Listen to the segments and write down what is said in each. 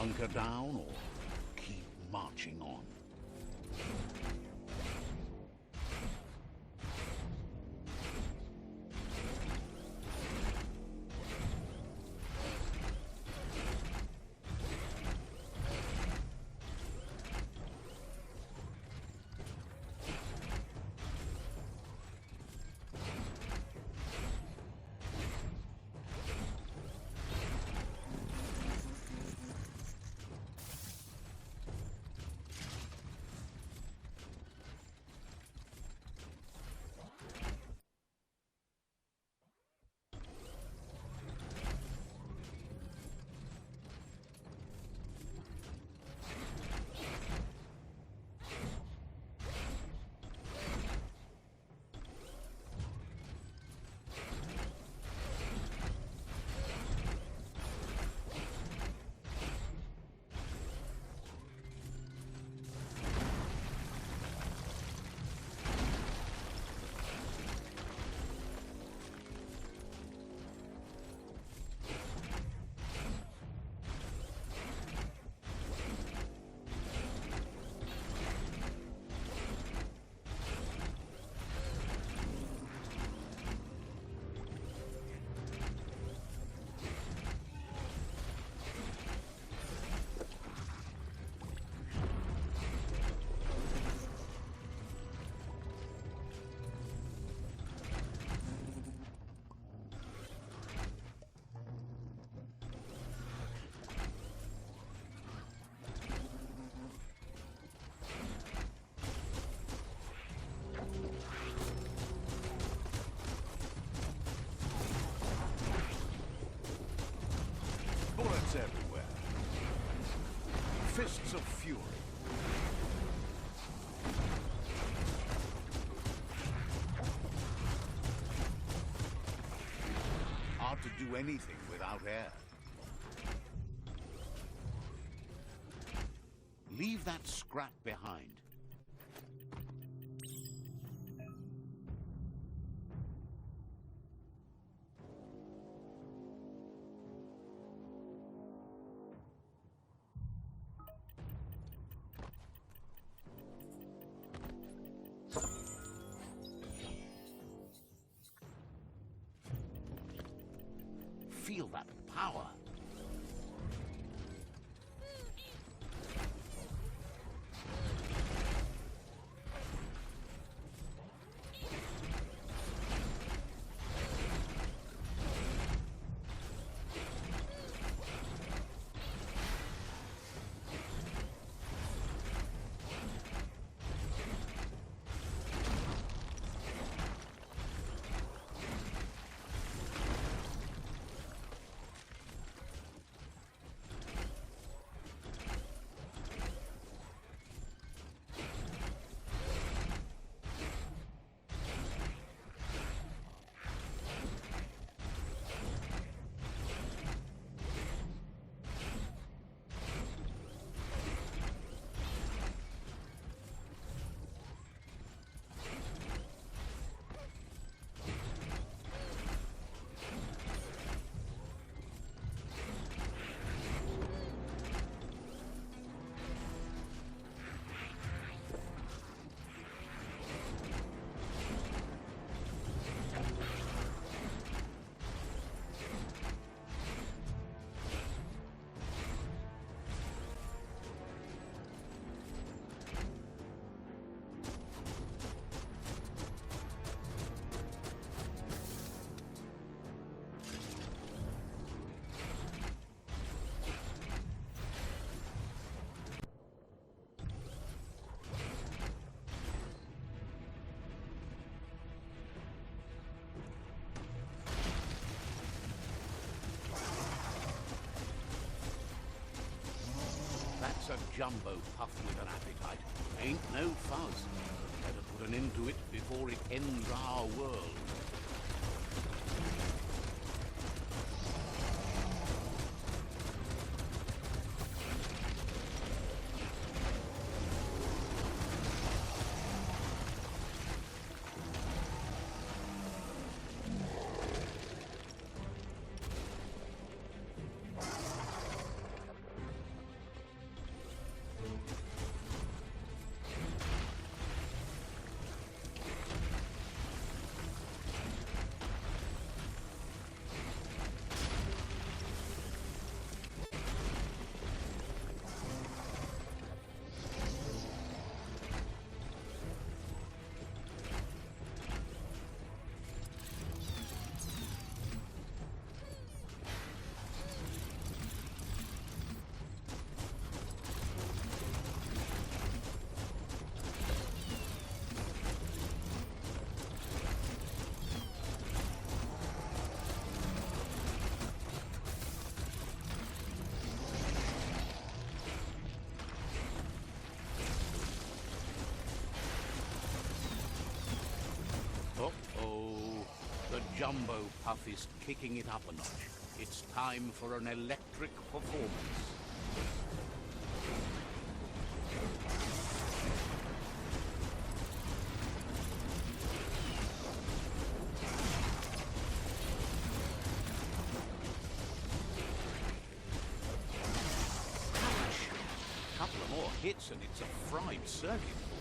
Hunker down or keep marching on? Bullets everywhere. Fists of fury. Hard to do anything without air. Leave that scrap behind. Feel that power. That's a jumbo puffed with an appetite. Ain't no fuzz. Better put an end to it before it ends our world. Jumbo Puff is kicking it up a notch. It's time for an electric performance. A couple of more hits and it's a fried circuit board.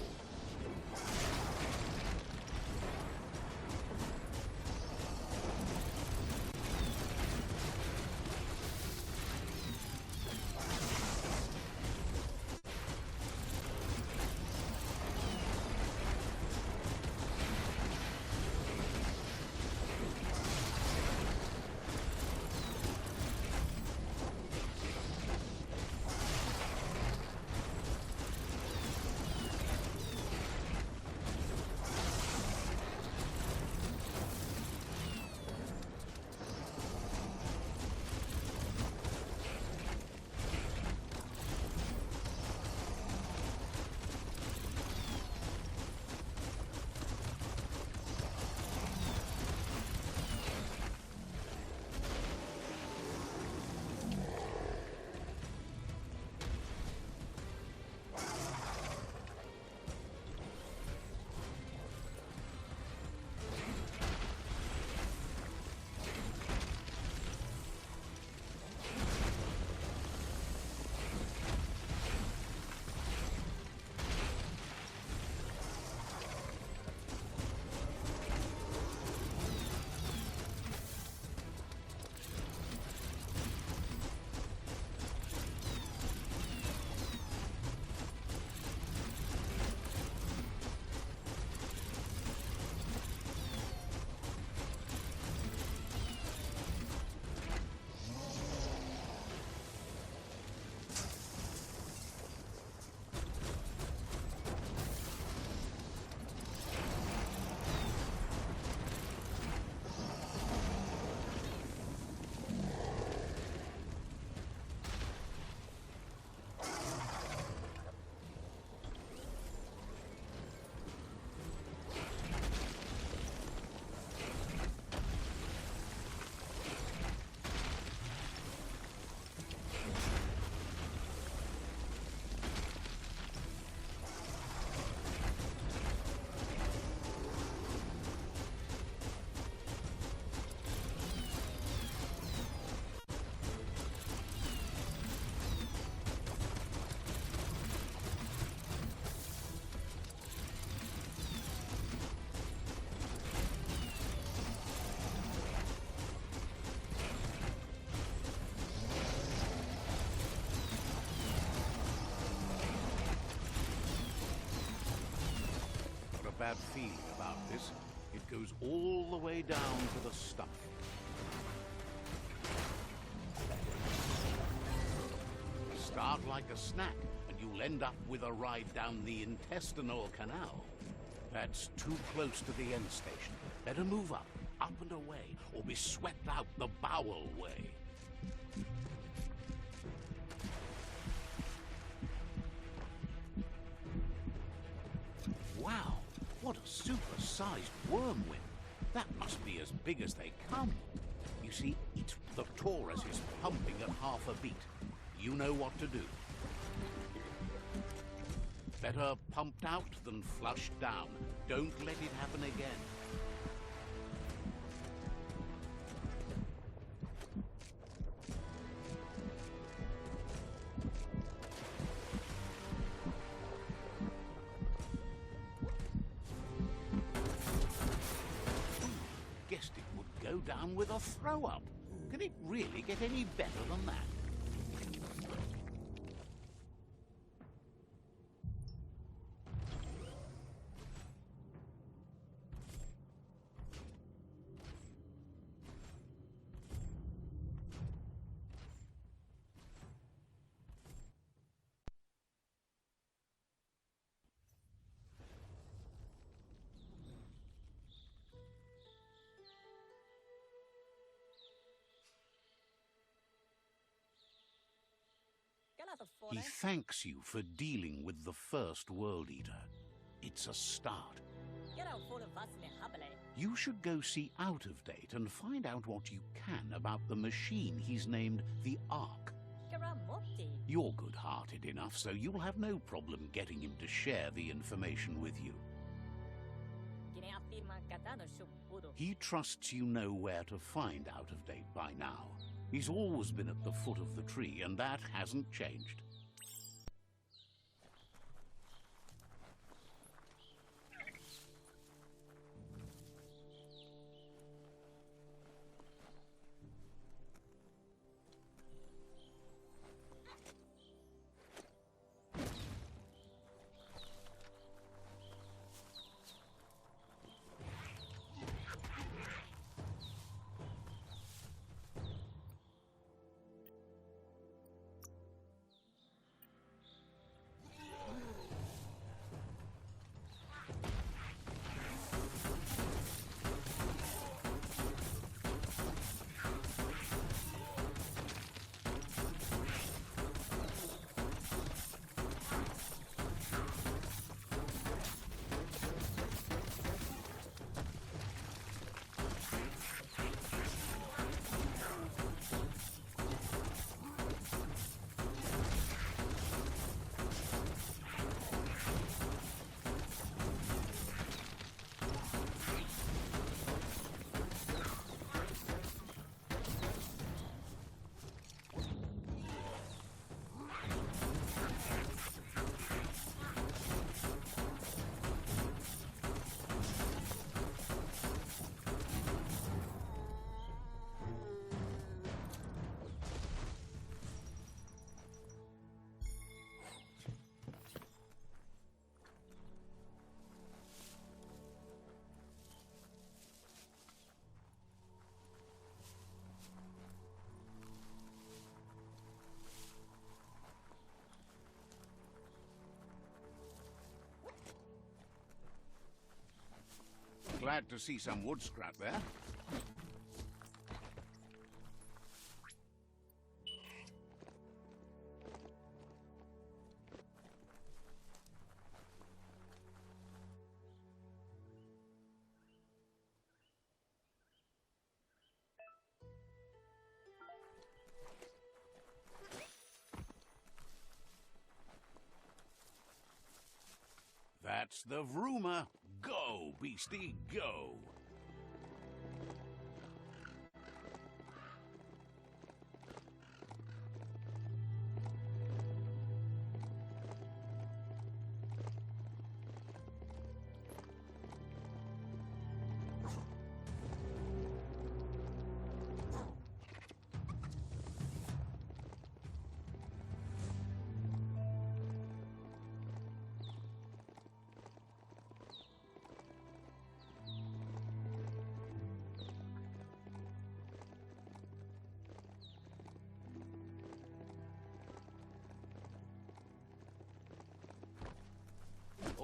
Bad feeling about this. It goes all the way down to the stomach. Start like a snack, and you'll end up with a ride down the intestinal canal. That's too close to the end station. Better move up and away, or be swept out the bowel way. Wow! What a super-sized wormwing. That must be as big as they come. You see, the Taurus is pumping at half a beat. You know what to do. Better pumped out than flushed down. Don't let it happen again. Guessed it would go down with a throw-up. Can it really get any better than that? He thanks you for dealing with the first World Eater. It's a start. You should go see Out of Date and find out what you can about the machine he's named the Ark. You're good-hearted enough, so you'll have no problem getting him to share the information with you. He trusts you know where to find Out of Date by now. He's always been at the foot of the tree, and that hasn't changed. Glad to see some wood scrap there. That's the rumor. Go, beastie, go.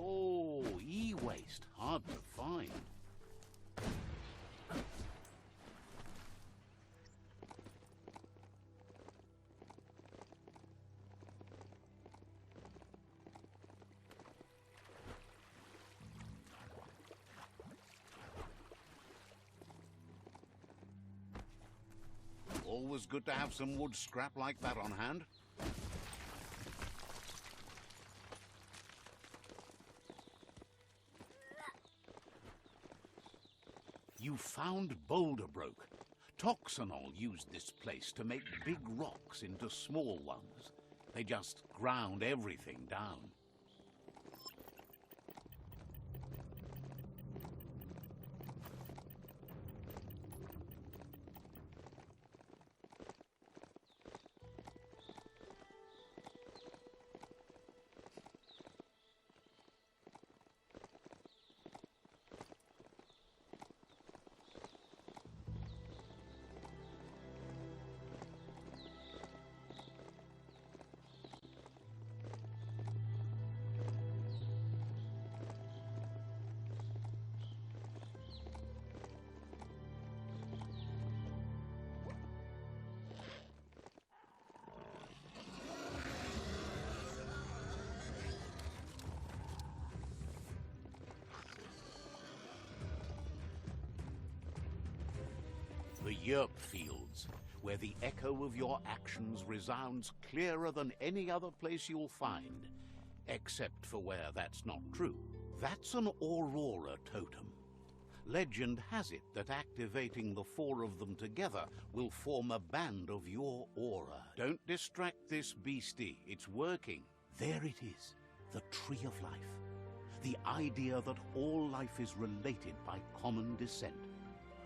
Oh, e-waste, hard to find. Always good to have some wood scrap like that on hand. You found Boulder Broke. Toxanol used this place to make big rocks into small ones. They just ground everything down. yerp fields, where the echo of your actions resounds clearer than any other place you'll find, except for where that's not true. That's an aurora totem. Legend has it that activating the four of them together will form a band of your aura. Don't distract this beastie. It's working. There it is, the Tree of Life. The idea that all life is related by common descent,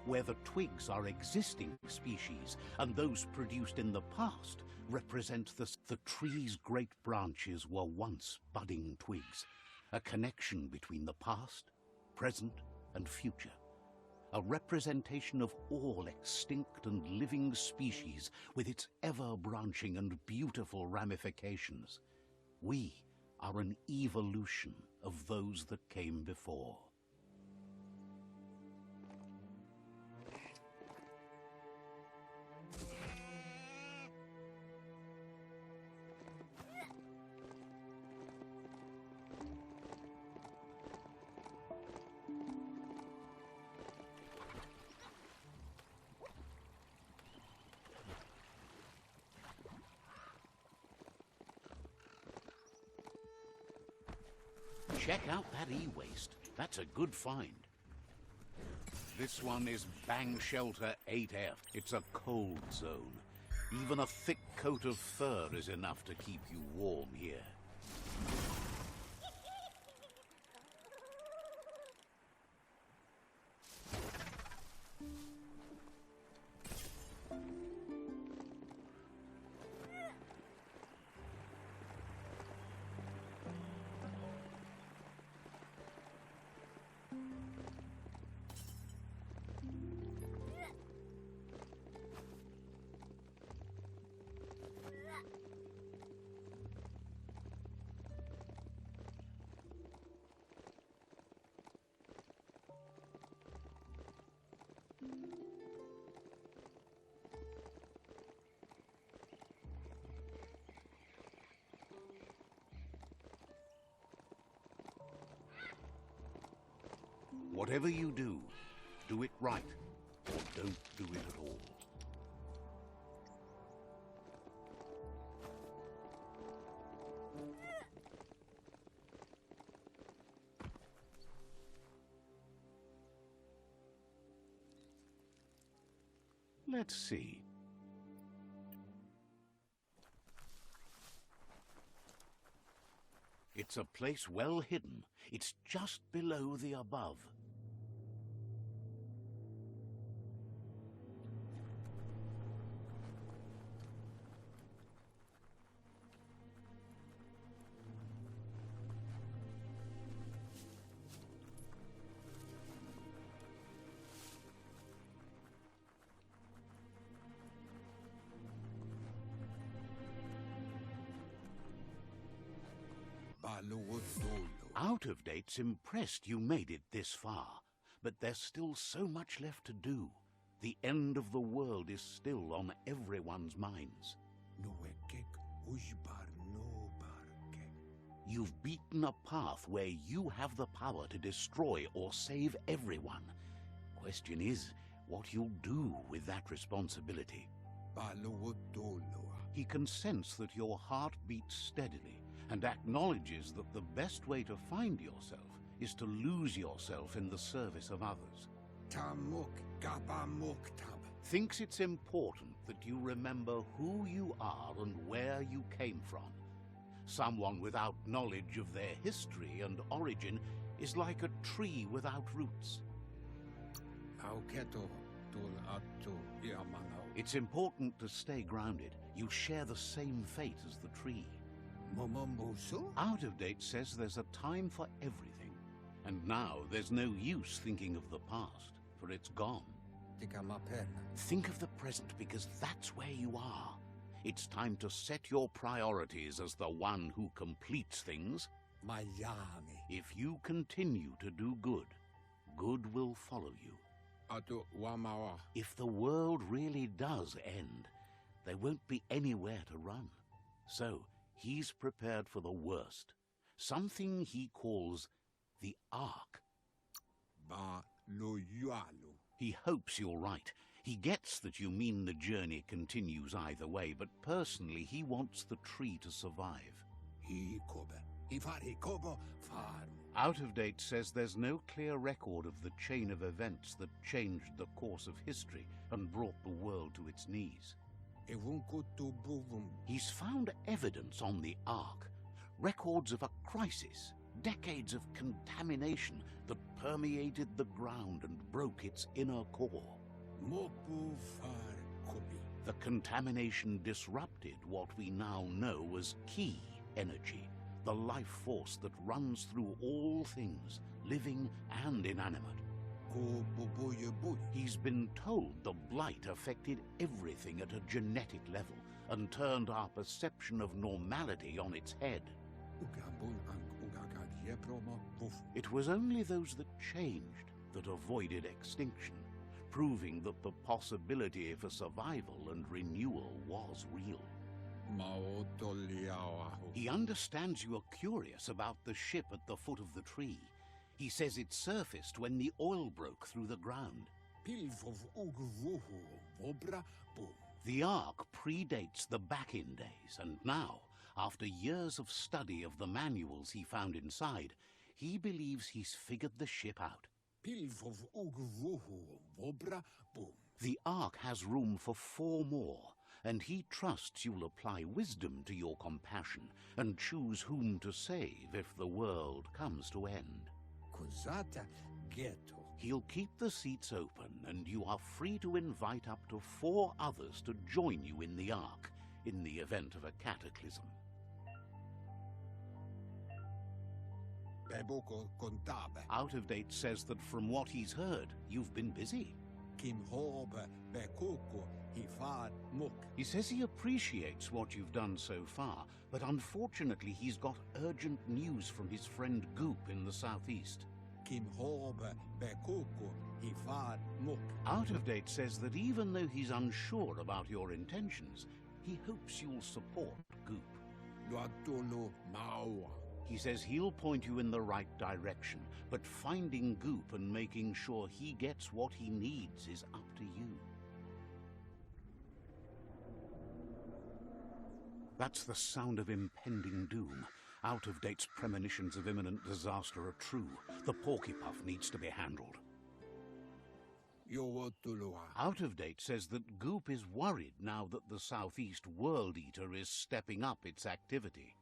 where the twigs are existing species and those produced in the past represent the tree's great branches were once budding twigs, a connection between the past, present, and future. A representation of all extinct and living species with its ever-branching and beautiful ramifications. We are an evolution of those that came before. Check out that e-waste. That's a good find. This one is Bang Shelter 8F. It's a cold zone. Even a thick coat of fur is enough to keep you warm here. Whatever you do it right, or don't do it at all. Let's see. It's a place well hidden. It's just below the above. Out of Date's impressed you made it this far, but there's still so much left to do. The end of the world is still on everyone's minds. You've beaten a path where you have the power to destroy or save everyone. Question is, what you'll do with that responsibility. He can sense that your heart beats steadily and acknowledges that the best way to find yourself is to lose yourself in the service of others. Thinks it's important that you remember who you are and where you came from. Someone without knowledge of their history and origin is like a tree without roots. It's important to stay grounded. You share the same fate as the tree. Out of Date says there's a time for everything, and now there's no use thinking of the past, for it's gone. Think of the present, because that's where you are. It's time to set your priorities as the one who completes things. If you continue to do good, good will follow you. If the world really does end, there won't be anywhere to run. So he's prepared for the worst, something he calls the Ark. He hopes you're right. He gets that you mean the journey continues either way, but personally he wants the tree to survive. Out of Date says there's no clear record of the chain of events that changed the course of history and brought the world to its knees. He's found evidence on the Ark, records of a crisis, decades of contamination that permeated the ground and broke its inner core. The contamination disrupted what we now know as Ki energy, the life force that runs through all things, living and inanimate. He's been told the blight affected everything at a genetic level and turned our perception of normality on its head. It was only those that changed that avoided extinction, proving that the possibility for survival and renewal was real. He understands you are curious about the ship at the foot of the tree. He says it surfaced when the oil broke through the ground. The Ark predates the back-in days, and now, after years of study of the manuals he found inside, he believes he's figured the ship out. The Ark has room for 4 more, and he trusts you'll apply wisdom to your compassion and choose whom to save if the world comes to end. He'll keep the seats open, and you are free to invite up to 4 others to join you in the Ark in the event of a cataclysm. Out of Date says that from what he's heard, you've been busy. He says he appreciates what you've done so far, but unfortunately he's got urgent news from his friend Goop in the southeast. Out of Date says that even though he's unsure about your intentions, he hopes you'll support Goop. He says he'll point you in the right direction, but finding Goop and making sure he gets what he needs is up to you. That's the sound of impending doom. Out of Date's premonitions of imminent disaster are true. The Porkypuff needs to be handled. Out of Date says that Goop is worried now that the Southeast World Eater is stepping up its activity.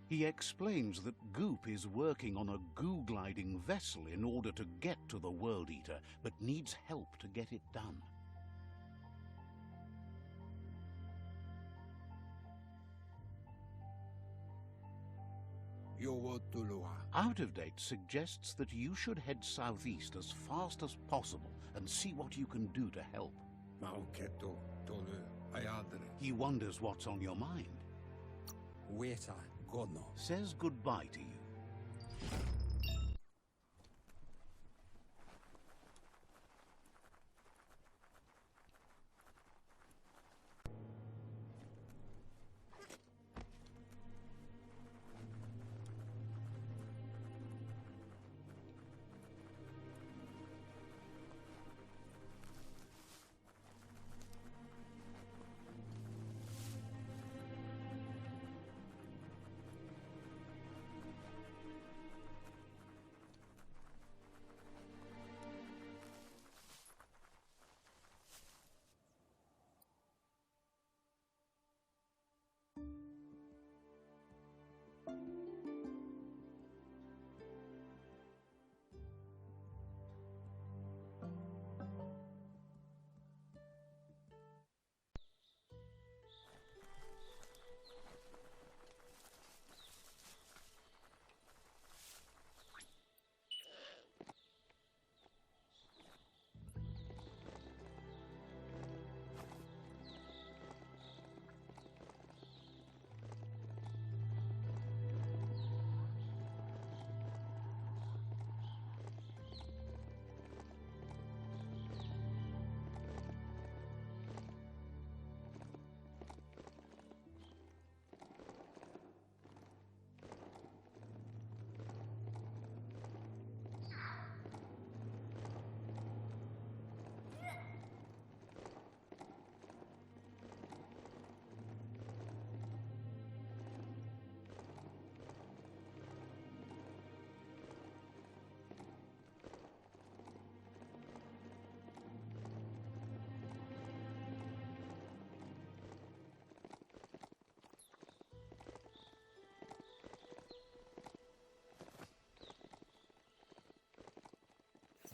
He explains that Goop is working on a goo-gliding vessel in order to get to the World Eater, but needs help to get it done. Out of Date suggests that you should head southeast as fast as possible and see what you can do to help. He wonders what's on your mind. Says goodbye to you.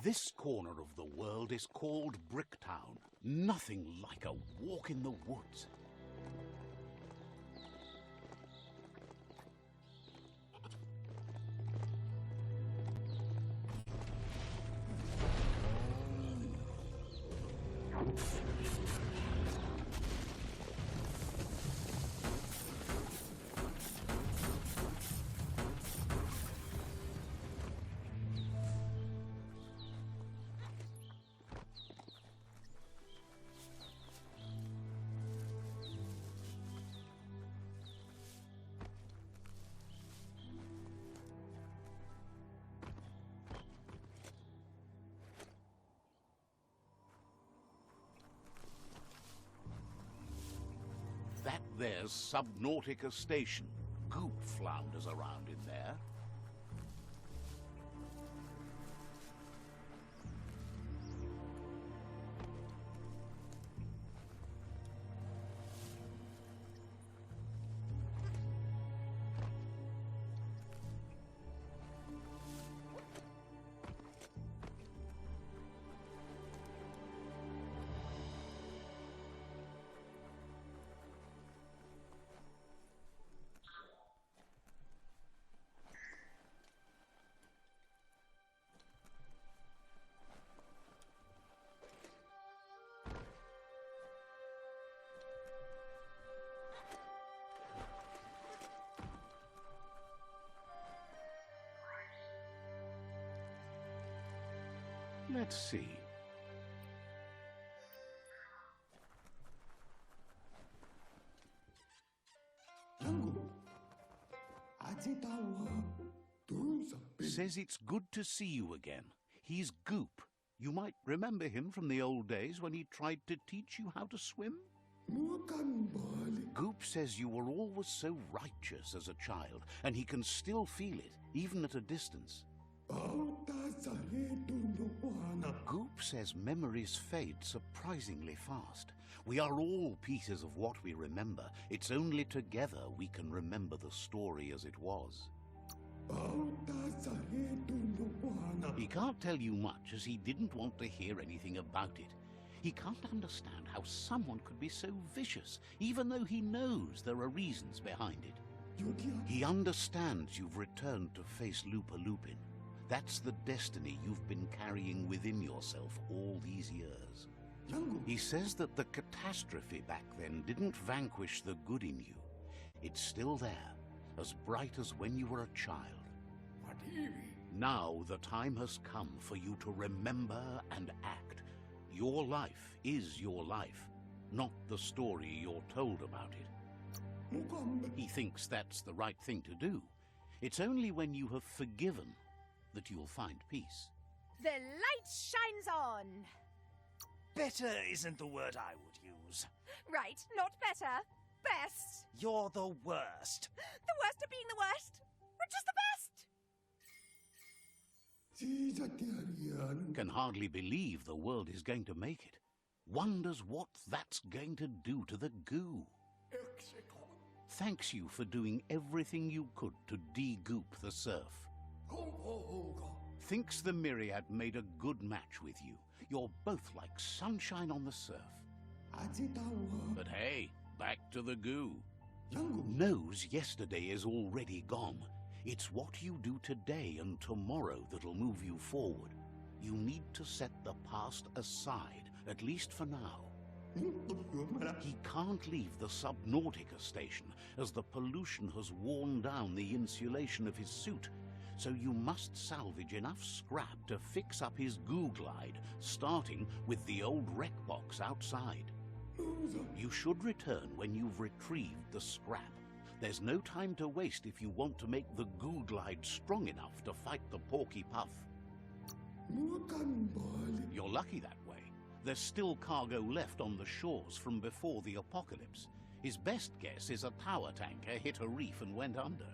This corner of the world is called Bricktown. Nothing like a walk in the woods. That there's Subnautica Station. Goop flounders around in there. Let's see. Says it's good to see you again. He's Goop. You might remember him from the old days when he tried to teach you how to swim. Goop says you were always so righteous as a child, and he can still feel it, even at a distance. Goop says memories fade surprisingly fast. We are all pieces of what we remember. It's only together we can remember the story as it was. He can't tell you much, as he didn't want to hear anything about it. He can't understand how someone could be so vicious, even though he knows there are reasons behind it. He understands you've returned to face Lupa Lupin. That's the destiny you've been carrying within yourself all these years. He says that the catastrophe back then didn't vanquish the good in you. It's still there, as bright as when you were a child. Now the time has come for you to remember and act. Your life is your life, not the story you're told about it. He thinks that's the right thing to do. It's only when you have forgiven that you'll find peace. The light shines on! Better isn't the word I would use. Right, not better. Best. You're the worst. The worst of being the worst? We're just the best! Can hardly believe the world is going to make it. Wonders what that's going to do to the goo. Thanks you for doing everything you could to de-goop the surf. Thinks the Myriad made a good match with you. You're both like sunshine on the surf. But hey, back to the goo. Knows yesterday is already gone. It's what you do today and tomorrow that'll move you forward. You need to set the past aside, at least for now. He can't leave the Subnautica Station, as the pollution has worn down the insulation of his suit. So you must salvage enough scrap to fix up his goo glide, starting with the old wreck box outside. You should return when you've retrieved the scrap. There's no time to waste if you want to make the goo glide strong enough to fight the Porky Puff. You're lucky that way. There's still cargo left on the shores from before the apocalypse. His best guess is a tower tanker hit a reef and went under.